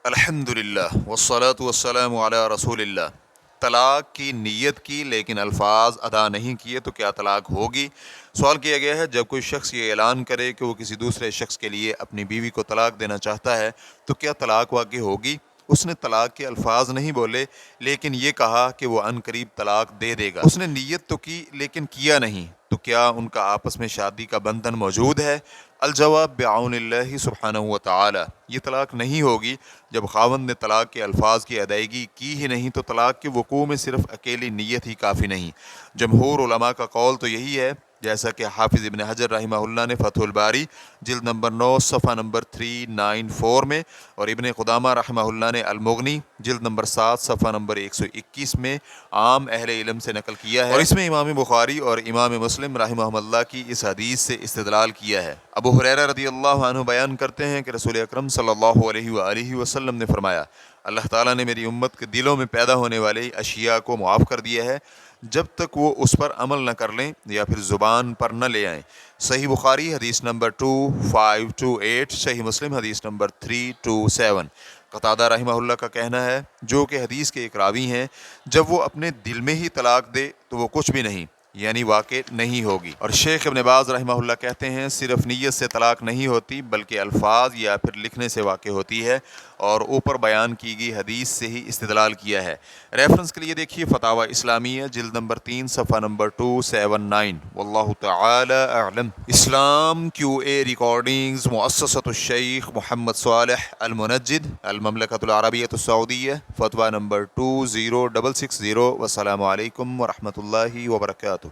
الحمدللہ والصلاۃ والسلام علی رسول اللہ۔ طلاق کی نیت کی لیکن الفاظ ادا نہیں کیے تو کیا طلاق ہوگی؟ سوال کیا گیا ہے جب کوئی شخص یہ اعلان کرے کہ وہ کسی دوسرے شخص کے لیے اپنی بیوی کو طلاق دینا چاہتا ہے تو کیا طلاق واقع ہوگی؟ اس نے طلاق کے الفاظ نہیں بولے لیکن یہ کہا کہ وہ عن قریب طلاق دے دے گا۔ اس نے نیت تو کی لیکن کیا نہیں، تو کیا ان کا آپس میں شادی کا بندھن موجود ہے؟ الجواب بعون اللہ سبحانہ و تعالی، یہ طلاق نہیں ہوگی جب خاوند نے طلاق کے الفاظ کی ادائیگی کی ہی نہیں، تو طلاق کے وقوع میں صرف اکیلی نیت ہی کافی نہیں۔ جمہور علماء کا قول تو یہی ہے، جیسا کہ حافظ ابن حجر رحمہ اللہ نے فتح الباری جلد نمبر 9 صفحہ نمبر 394 میں، اور ابن قدامہ رحمہ اللہ نے المغنی جلد نمبر 7 صفحہ نمبر 121 میں عام اہل علم سے نقل کیا ہے، اور اس میں امام بخاری اور امام مسلم رحمہ اللہ کی اس حدیث سے استدلال کیا ہے۔ ابو ہریرہ رضی اللہ عنہ بیان کرتے ہیں کہ رسول اکرم صلی اللہ علیہ وآلہ وسلم نے فرمایا، اللہ تعالیٰ نے میری امت کے دلوں میں پیدا ہونے والی اشیاء کو معاف کر دیا ہے جب تک وہ اس پر عمل نہ کر لیں یا پھر زبان پر نہ لے آئیں۔ صحیح بخاری حدیث نمبر 2528، صحیح مسلم حدیث نمبر 327۔ قتادہ رحمہ اللہ کا کہنا ہے، جو کہ حدیث کے ایک راوی ہیں، جب وہ اپنے دل میں ہی طلاق دے تو وہ کچھ بھی نہیں، یعنی واقع نہیں ہوگی۔ اور شیخ ابن باز رحمہ اللہ کہتے ہیں، صرف نیت سے طلاق نہیں ہوتی بلکہ الفاظ یا پھر لکھنے سے واقع ہوتی ہے، اور اوپر بیان کی گئی حدیث سے ہی استدلال کیا ہے۔ ریفرنس کے لیے دیکھیے فتاوی اسلامیہ جلد نمبر 3 صفحہ نمبر 279۔ واللہ تعالی اعلم۔ اسلام کیو اے ریکارڈنگز، مؤسسۃ الشیخ محمد صالح المنجد، المملکۃ العربیۃ السعودیہ، فتویٰ نمبر 20660۔ والسلام علیکم ورحمۃ اللہ وبرکاتہ۔